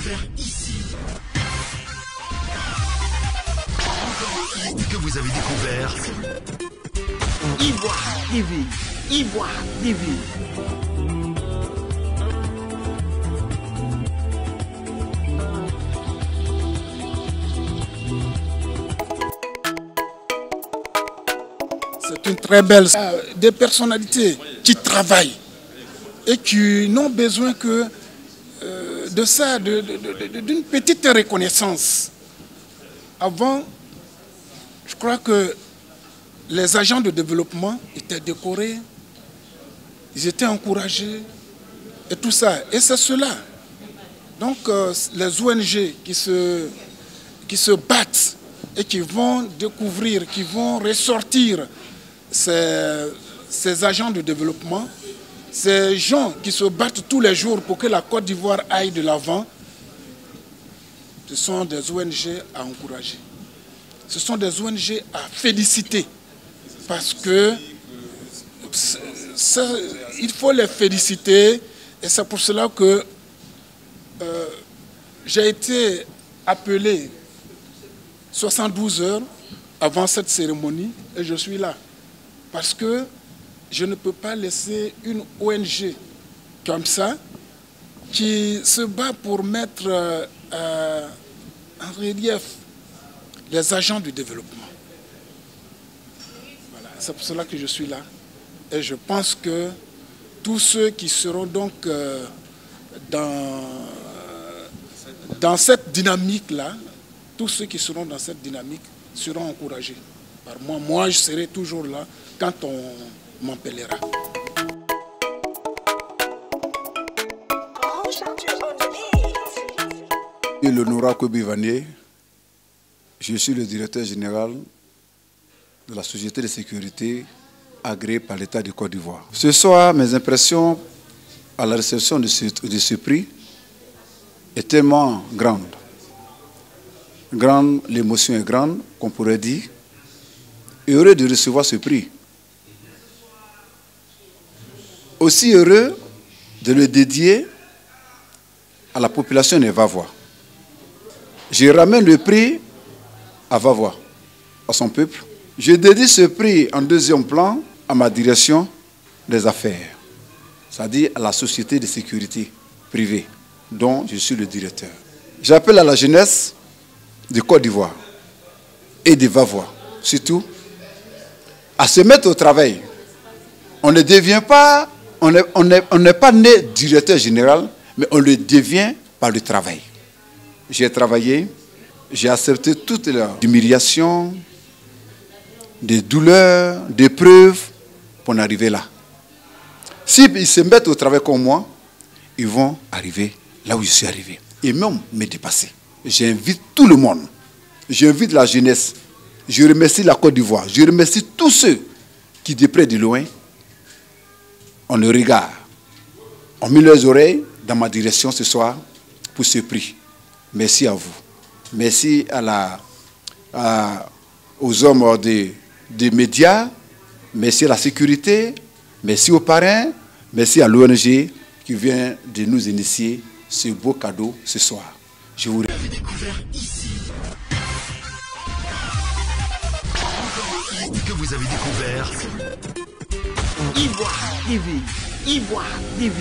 découvert ici. Que vous avez découvert Ivoire TV. Ivoire TV. C'est une très belle... Des personnalités qui travaillent et qui n'ont besoin que de ça, d'une petite reconnaissance. Avant, je crois que les agents de développement étaient décorés, ils étaient encouragés et tout ça. Et c'est cela. Donc les ONG qui se battent et qui vont découvrir, qui vont ressortir ces agents de développement, ces gens qui se battent tous les jours pour que la Côte d'Ivoire aille de l'avant, ce sont des ONG à encourager. Ce sont des ONG à féliciter. Parce que il faut les féliciter. Et c'est pour cela que j'ai été appelé 72 heures avant cette cérémonie et je suis là. Parce que je ne peux pas laisser une ONG comme ça qui se bat pour mettre en relief les agents du développement. Voilà, c'est pour cela que je suis là. Et je pense que tous ceux qui seront donc dans cette dynamique-là, tous ceux qui seront dans cette dynamique seront encouragés par moi. Moi, je serai toujours là quand on m'appellera. L'Onora Kobi-Vanier, je suis le directeur général de la société de sécurité agréée par l'État de Côte d'Ivoire. Ce soir, mes impressions à la réception de ce prix est tellement grande. L'émotion est grande, qu'on pourrait dire. Heureux de recevoir ce prix. Aussi heureux de le dédier à la population de Vavois. Je ramène le prix à Vavois, à son peuple. Je dédie ce prix en deuxième plan à ma direction des affaires, c'est-à-dire à la société de sécurité privée, dont je suis le directeur. J'appelle à la jeunesse de Côte d'Ivoire et de Vavois, surtout, à se mettre au travail. On ne devient pas, on n'est pas né directeur général, mais on le devient par le travail. J'ai travaillé, j'ai accepté toutes les humiliations, des douleurs, des preuves pour en arriver là. S'ils se mettent au travail comme moi, ils vont arriver là où je suis arrivé. Et même me dépasser. J'invite tout le monde. J'invite la jeunesse. Je remercie la Côte d'Ivoire. Je remercie tous ceux qui, de près et de loin, on le regarde, ont mis leurs oreilles dans ma direction ce soir pour ce prix. Merci à vous. Merci aux hommes des médias. Merci à la sécurité. Merci aux parrains. Merci à l'ONG qui vient de nous initier ce beau cadeau ce soir. Je vous remercie. Découvert ici. Que vous avez découvert Ivoire TV. Ivoire TV.